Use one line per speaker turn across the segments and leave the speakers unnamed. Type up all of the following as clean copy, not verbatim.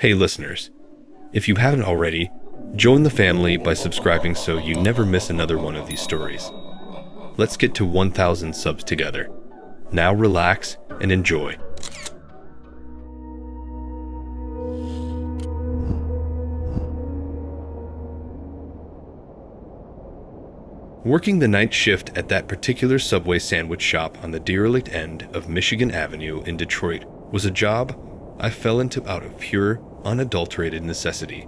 Hey listeners, if you haven't already, join the family by subscribing so you never miss another one of these stories. Let's get to 1,000 subs together. Now relax and enjoy. Working the night shift at that particular Subway sandwich shop on the derelict end of Michigan Avenue in Detroit was a job I fell into out of pure, unadulterated necessity.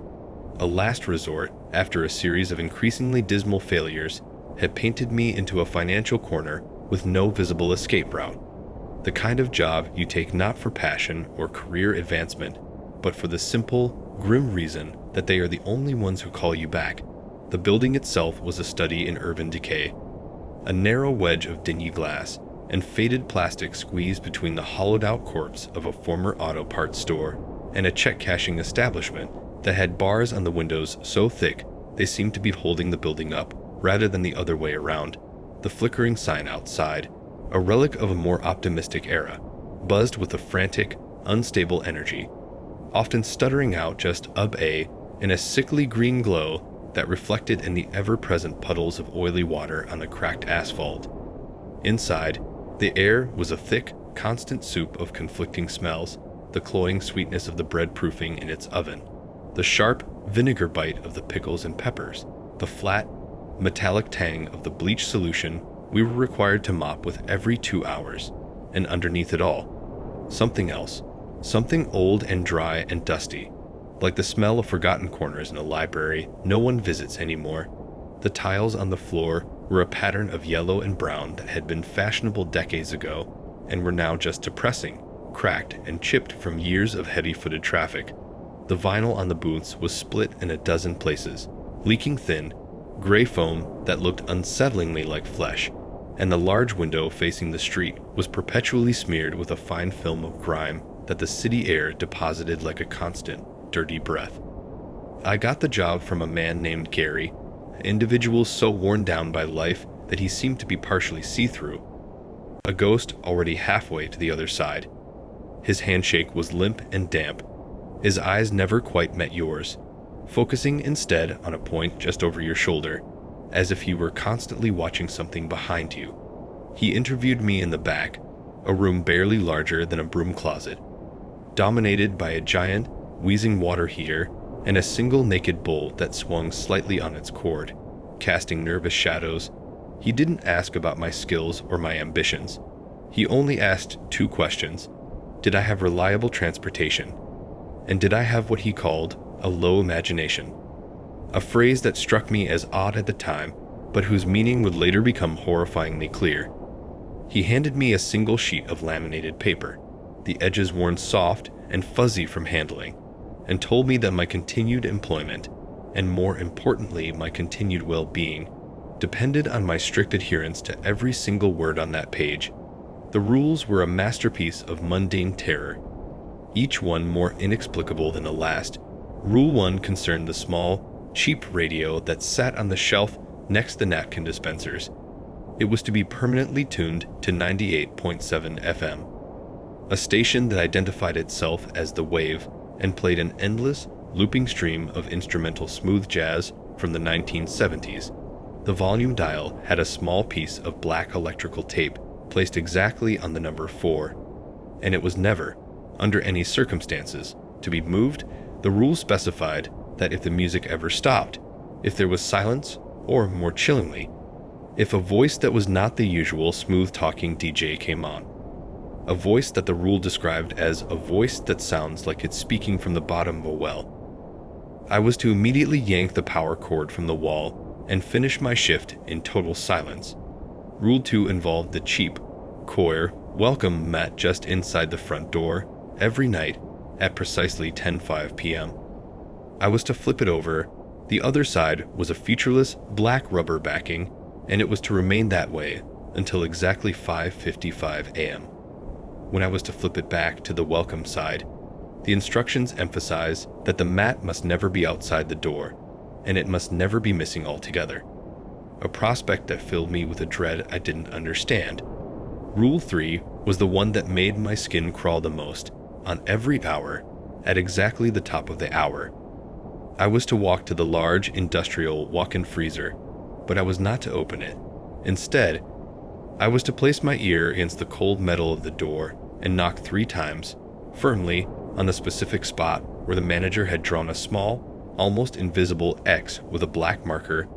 A last resort after a series of increasingly dismal failures had painted me into a financial corner with no visible escape route. The kind of job you take not for passion or career advancement, but for the simple, grim reason that they are the only ones who call you back. The building itself was a study in urban decay. A narrow wedge of dingy glass and faded plastic squeezed between the hollowed-out corpse of a former auto parts store and a check-cashing establishment that had bars on the windows so thick they seemed to be holding the building up rather than the other way around. The flickering sign outside, a relic of a more optimistic era, buzzed with a frantic, unstable energy, often stuttering out just "ub-a" in a sickly green glow that reflected in the ever-present puddles of oily water on the cracked asphalt. Inside, the air was a thick, constant soup of conflicting smells, the cloying sweetness of the bread proofing in its oven, the sharp vinegar bite of the pickles and peppers, the flat, metallic tang of the bleach solution we were required to mop with every 2 hours, and underneath it all, something else, something old and dry and dusty, like the smell of forgotten corners in a library no one visits anymore. The tiles on the floor were a pattern of yellow and brown that had been fashionable decades ago and were now just depressing, cracked, and chipped from years of heavy-footed traffic. The vinyl on the booths was split in a dozen places, leaking thin, gray foam that looked unsettlingly like flesh, and the large window facing the street was perpetually smeared with a fine film of grime that the city air deposited like a constant, dirty breath. I got the job from a man named Gary, an individual so worn down by life that he seemed to be partially see-through, a ghost already halfway to the other side. His handshake was limp and damp. His eyes never quite met yours, focusing instead on a point just over your shoulder, as if he were constantly watching something behind you. He interviewed me in the back, a room barely larger than a broom closet, dominated by a giant, wheezing water heater and a single naked bull that swung slightly on its cord, casting nervous shadows. He didn't ask about my skills or my ambitions. He only asked 2 questions. Did I have reliable transportation? And did I have what he called a low imagination? A phrase that struck me as odd at the time, but whose meaning would later become horrifyingly clear. He handed me a single sheet of laminated paper, the edges worn soft and fuzzy from handling, and told me that my continued employment, and more importantly my continued well-being, depended on my strict adherence to every single word on that page. The rules were a masterpiece of mundane terror, each one more inexplicable than the last. Rule 1 concerned the small, cheap radio that sat on the shelf next to the napkin dispensers. It was to be permanently tuned to 98.7 FM, a station that identified itself as The Wave and played an endless, looping stream of instrumental smooth jazz from the 1970s. The volume dial had a small piece of black electrical tape placed exactly on the number 4, and it was never, under any circumstances, to be moved. The rules specified that if the music ever stopped, if there was silence, or more chillingly, if a voice that was not the usual smooth-talking DJ came on, a voice that the rule described as a voice that sounds like it's speaking from the bottom of a well, I was to immediately yank the power cord from the wall and finish my shift in total silence. Rule 2 involved the cheap, coir welcome mat just inside the front door every night at precisely 10:05 p.m. I was to flip it over. The other side was a featureless black rubber backing, and it was to remain that way until exactly 5:55 a.m. When I was to flip it back to the welcome side, the instructions emphasized that the mat must never be outside the door, and it must never be missing altogether. A prospect that filled me with a dread I didn't understand. Rule 3 was the one that made my skin crawl the most. On every hour, at exactly the top of the hour. I was to walk to the large industrial walk-in freezer, but I was not to open it. Instead, I was to place my ear against the cold metal of the door and knock 3 times, firmly, on the specific spot where the manager had drawn a small, almost invisible X with a black marker.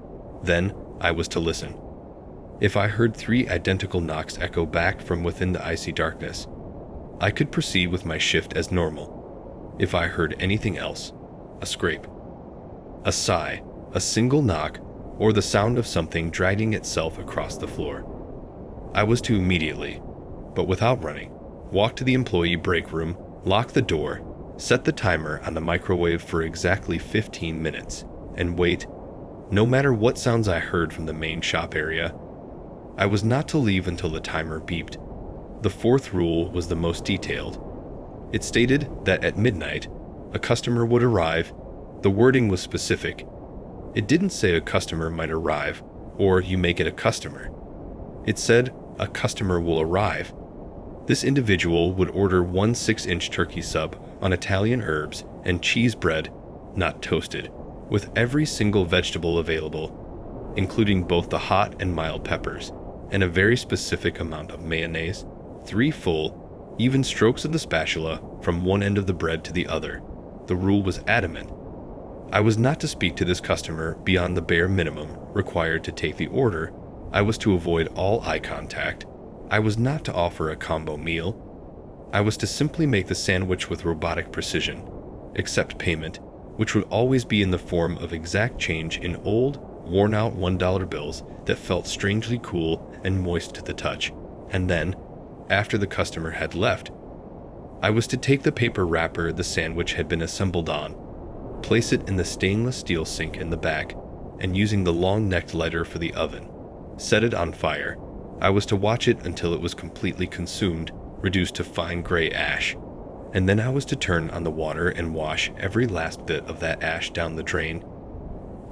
Then I was to listen. If I heard 3 identical knocks echo back from within the icy darkness, I could proceed with my shift as normal. If I heard anything else, a scrape, a sigh, a single knock, or the sound of something dragging itself across the floor, I was to immediately, but without running, walk to the employee break room, lock the door, set the timer on the microwave for exactly 15 minutes, and wait. No matter what sounds I heard from the main shop area, I was not to leave until the timer beeped. The 4th rule was the most detailed. It stated that at midnight, a customer would arrive. The wording was specific. It didn't say a customer might arrive, or you make it a customer. It said a customer will arrive. This individual would order 1 6-inch turkey sub on Italian herbs and cheese bread, not toasted, with every single vegetable available, including both the hot and mild peppers, and a very specific amount of mayonnaise, 3 full, even strokes of the spatula from one end of the bread to the other. The rule was adamant. I was not to speak to this customer beyond the bare minimum required to take the order. I was to avoid all eye contact. I was not to offer a combo meal. I was to simply make the sandwich with robotic precision, accept payment, which would always be in the form of exact change in old, worn-out $1 bills that felt strangely cool and moist to the touch, and then, after the customer had left, I was to take the paper wrapper the sandwich had been assembled on, place it in the stainless steel sink in the back, and using the long-necked lighter for the oven, set it on fire. I was to watch it until it was completely consumed, reduced to fine gray ash, and then I was to turn on the water and wash every last bit of that ash down the drain.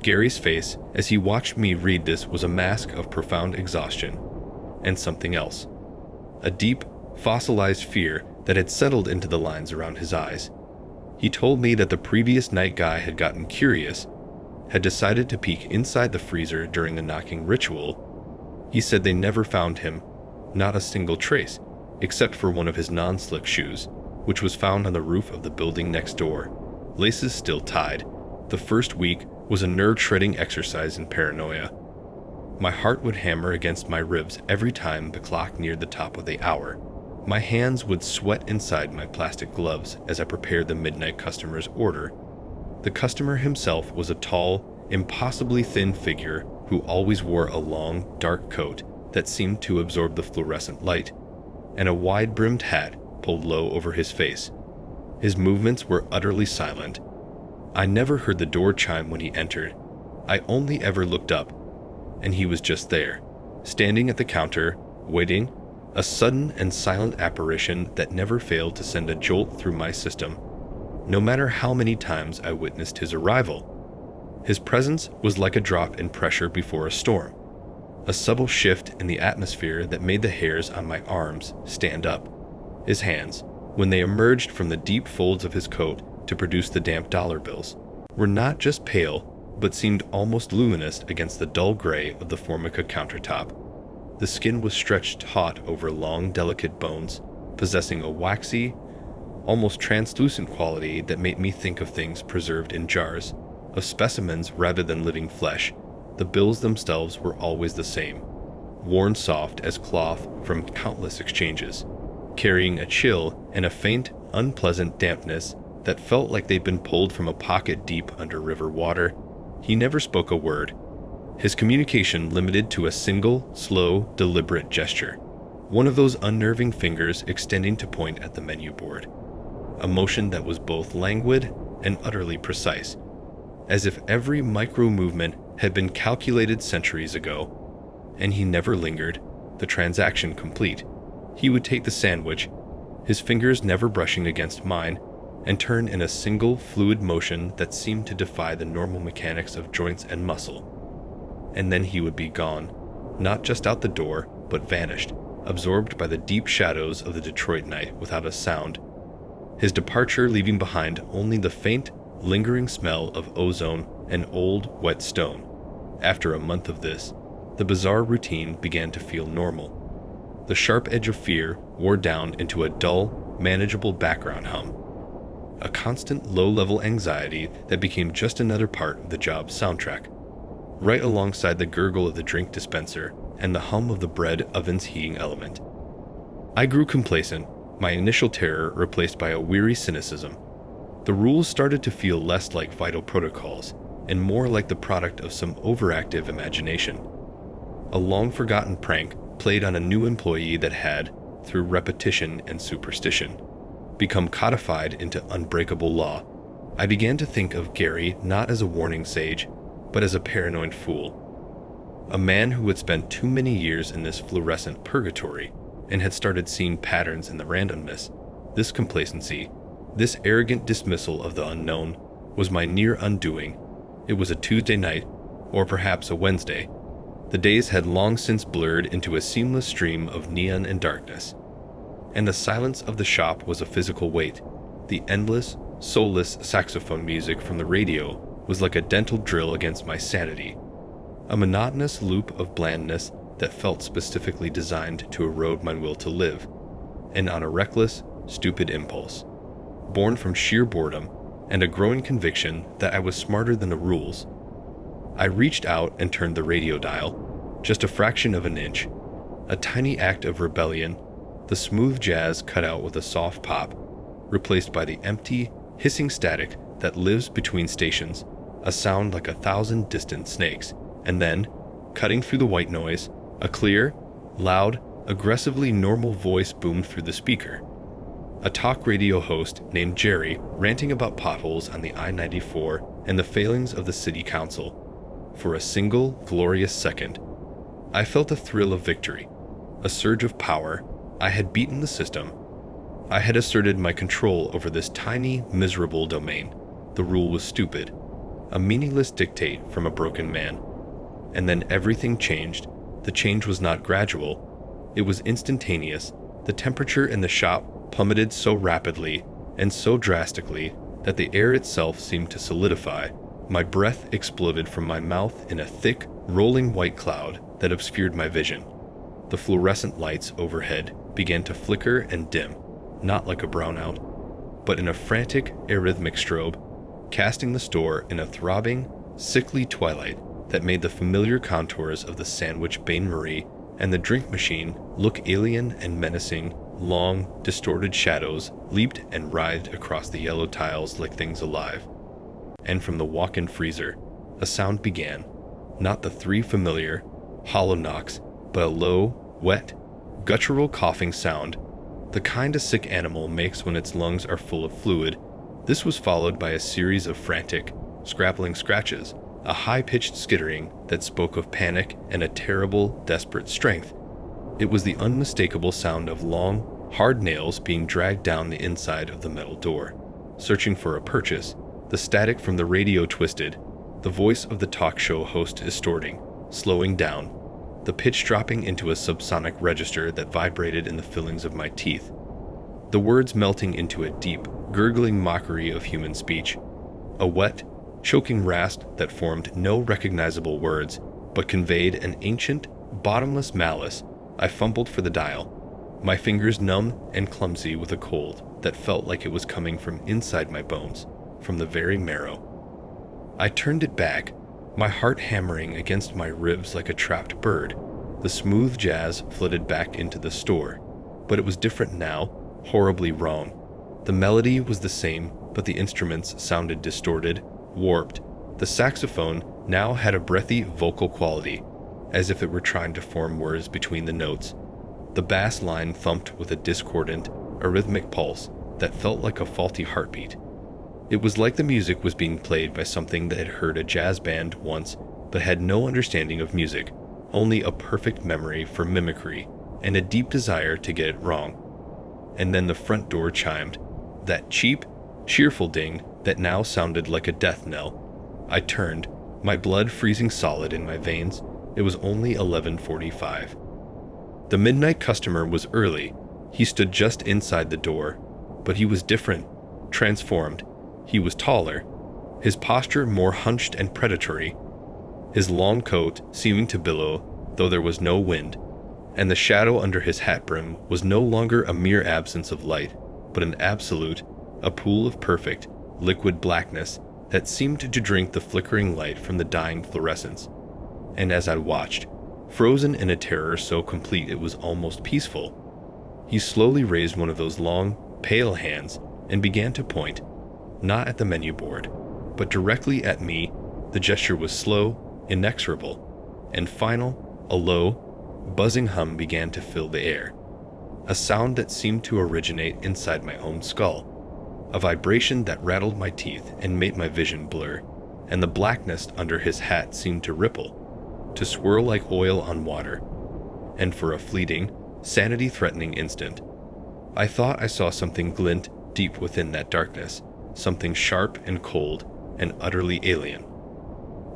Gary's face, as he watched me read this, was a mask of profound exhaustion, and something else. A deep, fossilized fear that had settled into the lines around his eyes. He told me that the previous night guy had gotten curious, had decided to peek inside the freezer during the knocking ritual. He said they never found him, not a single trace, except for one of his non-slick shoes, which was found on the roof of the building next door, laces still tied. The first week was a nerve-shredding exercise in paranoia. My heart would hammer against my ribs every time the clock neared the top of the hour. My hands would sweat inside my plastic gloves as I prepared the midnight customer's order. The customer himself was a tall, impossibly thin figure who always wore a long, dark coat that seemed to absorb the fluorescent light, and a wide-brimmed hat pulled low over his face. His movements were utterly silent. I never heard the door chime when he entered. I only ever looked up, and he was just there, standing at the counter, waiting, a sudden and silent apparition that never failed to send a jolt through my system, no matter how many times I witnessed his arrival. His presence was like a drop in pressure before a storm, a subtle shift in the atmosphere that made the hairs on my arms stand up. His hands, when they emerged from the deep folds of his coat to produce the damp dollar bills, were not just pale, but seemed almost luminous against the dull gray of the Formica countertop. The skin was stretched taut over long, delicate bones, possessing a waxy, almost translucent quality that made me think of things preserved in jars, of specimens rather than living flesh. The bills themselves were always the same, worn soft as cloth from countless exchanges, carrying a chill and a faint, unpleasant dampness that felt like they'd been pulled from a pocket deep under river water. He never spoke a word, his communication limited to a single, slow, deliberate gesture, one of those unnerving fingers extending to point at the menu board, a motion that was both languid and utterly precise, as if every micro-movement had been calculated centuries ago. And he never lingered, the transaction complete. He would take the sandwich, his fingers never brushing against mine, and turn in a single fluid motion that seemed to defy the normal mechanics of joints and muscle. And then he would be gone, not just out the door, but vanished, absorbed by the deep shadows of the Detroit night without a sound. his departure leaving behind only the faint, lingering smell of ozone and old, wet stone. After a month of this, the bizarre routine began to feel normal. The sharp edge of fear wore down into a dull, manageable background hum. A constant low-level anxiety that became just another part of the job's soundtrack, right alongside the gurgle of the drink dispenser and the hum of the bread oven's heating element. I grew complacent, my initial terror replaced by a weary cynicism. The rules started to feel less like vital protocols and more like the product of some overactive imagination. A long-forgotten prank played on a new employee that had, through repetition and superstition, become codified into unbreakable law. I began to think of Gary not as a warning sage, but as a paranoid fool. A man who had spent too many years in this fluorescent purgatory and had started seeing patterns in the randomness. This complacency, this arrogant dismissal of the unknown, was my near undoing. It was a Tuesday night, or perhaps a Wednesday. The days had long since blurred into a seamless stream of neon and darkness. And the silence of the shop was a physical weight. The endless, soulless saxophone music from the radio was like a dental drill against my sanity. A monotonous loop of blandness that felt specifically designed to erode my will to live, and on a reckless, stupid impulse, born from sheer boredom and a growing conviction that I was smarter than the rules. I reached out and turned the radio dial, just a fraction of an inch, a tiny act of rebellion, the smooth jazz cut out with a soft pop, replaced by the empty, hissing static that lives between stations, a sound like 1,000 distant snakes, and then, cutting through the white noise, a clear, loud, aggressively normal voice boomed through the speaker. A talk radio host named Jerry ranting about potholes on the I-94 and the failings of the city council. For a single, glorious second, I felt a thrill of victory, a surge of power. I had beaten the system. I had asserted my control over this tiny, miserable domain. The rule was stupid, a meaningless dictate from a broken man. And then everything changed. The change was not gradual. It was instantaneous. The temperature in the shop plummeted so rapidly and so drastically that the air itself seemed to solidify. My breath exploded from my mouth in a thick, rolling white cloud that obscured my vision. The fluorescent lights overhead began to flicker and dim, not like a brownout, but in a frantic, arrhythmic strobe, casting the store in a throbbing, sickly twilight that made the familiar contours of the sandwich bain-marie and the drink machine look alien and menacing. Long, distorted shadows leaped and writhed across the yellow tiles like things alive. And from the walk-in freezer, a sound began, not the three familiar, hollow knocks, but a low, wet, guttural coughing sound, the kind a sick animal makes when its lungs are full of fluid. This was followed by a series of frantic, scrabbling scratches, a high-pitched skittering that spoke of panic and a terrible, desperate strength. It was the unmistakable sound of long, hard nails being dragged down the inside of the metal door. Searching for a purchase, the static from the radio twisted, the voice of the talk show host distorting, slowing down, the pitch dropping into a subsonic register that vibrated in the fillings of my teeth, the words melting into a deep, gurgling mockery of human speech, a wet, choking rasp that formed no recognizable words, but conveyed an ancient, bottomless malice. I fumbled for the dial, my fingers numb and clumsy with a cold that felt like it was coming from inside my bones, from the very marrow. I turned it back, my heart hammering against my ribs like a trapped bird. The smooth jazz flooded back into the store, but it was different now, horribly wrong. The melody was the same, but the instruments sounded distorted, warped. The saxophone now had a breathy vocal quality, as if it were trying to form words between the notes. The bass line thumped with a discordant, arrhythmic pulse that felt like a faulty heartbeat. It was like the music was being played by something that had heard a jazz band once but had no understanding of music, only a perfect memory for mimicry and a deep desire to get it wrong. And then the front door chimed, that cheap, cheerful ding that now sounded like a death knell. I turned, my blood freezing solid in my veins. It was only 11:45. The midnight customer was early. He stood just inside the door, But he was different, transformed. He was taller, his posture more hunched and predatory, his long coat seeming to billow, though there was no wind, and the shadow under his hat brim was no longer a mere absence of light, but an absolute, a pool of perfect, liquid blackness that seemed to drink the flickering light from the dying fluorescence. And as I watched, frozen in a terror so complete it was almost peaceful, he slowly raised one of those long, pale hands and began to point, not at the menu board, but directly at me. The gesture was slow, inexorable, and final, a low, buzzing hum began to fill the air, a sound that seemed to originate inside my own skull, a vibration that rattled my teeth and made my vision blur, and the blackness under his hat seemed to ripple, to swirl like oil on water, and for a fleeting, sanity-threatening instant, I thought I saw something glint deep within that darkness, something sharp and cold and utterly alien.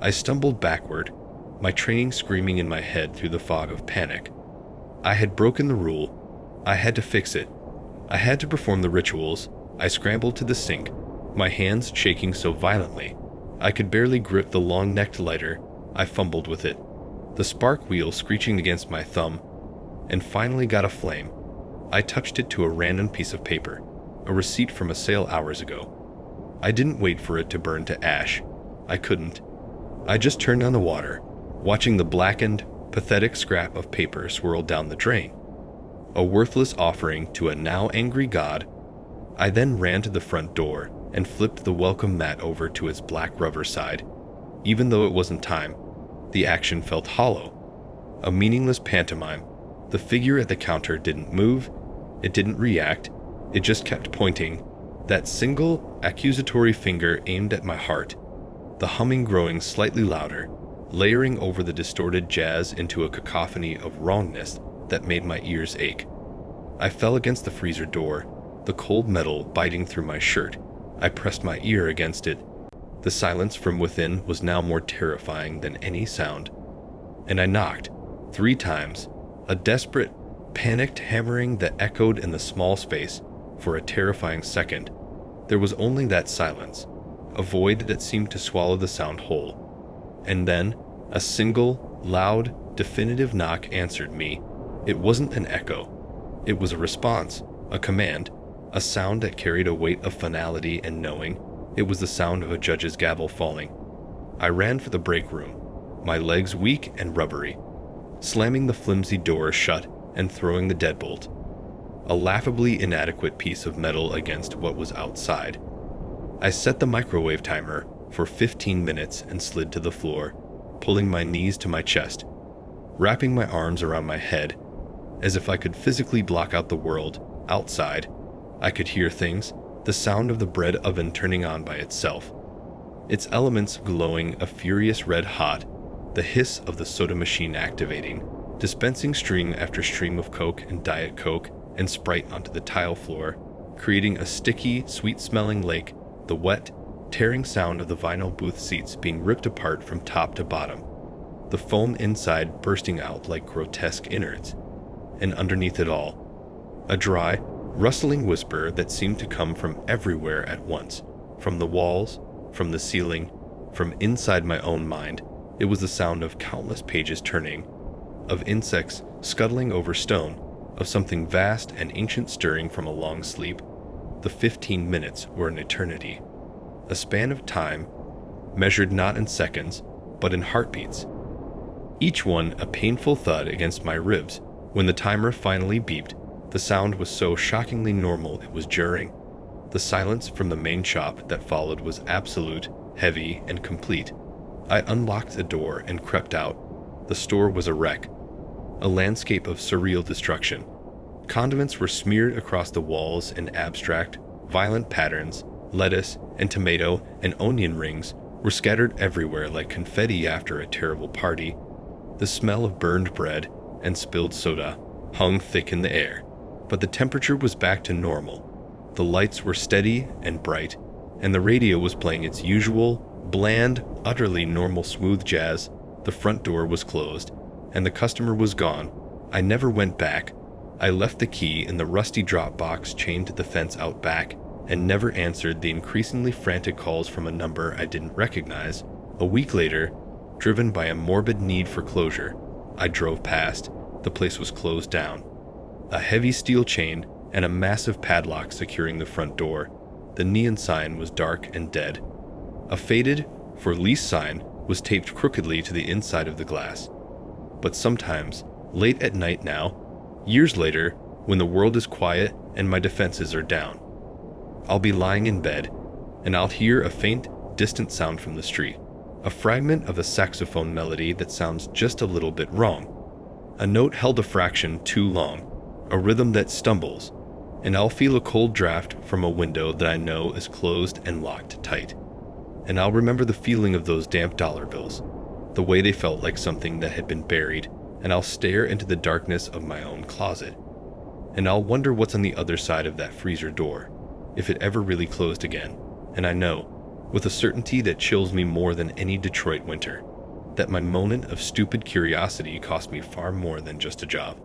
I stumbled backward, my training screaming in my head through the fog of panic. I had broken the rule. I had to fix it. I had to perform the rituals. I scrambled to the sink, my hands shaking so violently I could barely grip the long-necked lighter. I fumbled with it, the spark wheel screeching against my thumb, and finally got aflame. I touched it to a random piece of paper, a receipt from a sale hours ago. I didn't wait for it to burn to ash. I couldn't. I just turned on the water, watching the blackened, pathetic scrap of paper swirl down the drain. A worthless offering to a now angry god. I then ran to the front door and flipped the welcome mat over to its black rubber side. Even though it wasn't time, the action felt hollow. A meaningless pantomime. The figure at the counter didn't move, it didn't react, it just kept pointing, that single, accusatory finger aimed at my heart, the humming growing slightly louder, layering over the distorted jazz into a cacophony of wrongness that made my ears ache. I fell against the freezer door, the cold metal biting through my shirt. I pressed my ear against it. The silence from within was now more terrifying than any sound. And I knocked, 3 times, a desperate, panicked hammering that echoed in the small space. For a terrifying second, there was only that silence, a void that seemed to swallow the sound whole. And then, a single, loud, definitive knock answered me. It wasn't an echo. It was a response, a command, a sound that carried a weight of finality and knowing. It was the sound of a judge's gavel falling. I ran for the break room, my legs weak and rubbery, slamming the flimsy door shut and throwing the deadbolt, a laughably inadequate piece of metal against what was outside. I set the microwave timer for 15 minutes and slid to the floor, pulling my knees to my chest, wrapping my arms around my head, as if I could physically block out the world outside. I could hear things, the sound of the bread oven turning on by itself, its elements glowing a furious red hot, the hiss of the soda machine activating, dispensing stream after stream of Coke and Diet Coke and Sprite onto the tile floor, creating a sticky, sweet-smelling lake, the wet, tearing sound of the vinyl booth seats being ripped apart from top to bottom, the foam inside bursting out like grotesque innards, and underneath it all, a dry, rustling whisper that seemed to come from everywhere at once, from the walls, from the ceiling, from inside my own mind. It was the sound of countless pages turning, of insects scuttling over stone, of something vast and ancient stirring from a long sleep. The 15 minutes were an eternity, a span of time measured not in seconds, but in heartbeats, each one a painful thud against my ribs. When the timer finally beeped, the sound was so shockingly normal it was jarring. The silence from the main shop that followed was absolute, heavy, and complete. I unlocked the door and crept out. The store was a wreck, a landscape of surreal destruction. Condiments were smeared across the walls in abstract, violent patterns. Lettuce and tomato and onion rings were scattered everywhere like confetti after a terrible party. The smell of burned bread and spilled soda hung thick in the air, but the temperature was back to normal. The lights were steady and bright, and the radio was playing its usual, bland, utterly normal smooth jazz. The front door was closed, and the customer was gone. I never went back. I left the key in the rusty drop box chained to the fence out back and never answered the increasingly frantic calls from a number I didn't recognize. A week later, driven by a morbid need for closure, I drove past. The place was closed down. A heavy steel chain and a massive padlock securing the front door. The neon sign was dark and dead. A faded, "For Lease" sign was taped crookedly to the inside of the glass. But sometimes, late at night now, years later, when the world is quiet and my defenses are down, I'll be lying in bed, and I'll hear a faint, distant sound from the street. A fragment of a saxophone melody that sounds just a little bit wrong. A note held a fraction too long. A rhythm that stumbles. And I'll feel a cold draft from a window that I know is closed and locked tight. And I'll remember the feeling of those damp dollar bills, the way they felt like something that had been buried, and I'll stare into the darkness of my own closet. And I'll wonder what's on the other side of that freezer door, if it ever really closed again. And I know, with a certainty that chills me more than any Detroit winter, that my moment of stupid curiosity cost me far more than just a job.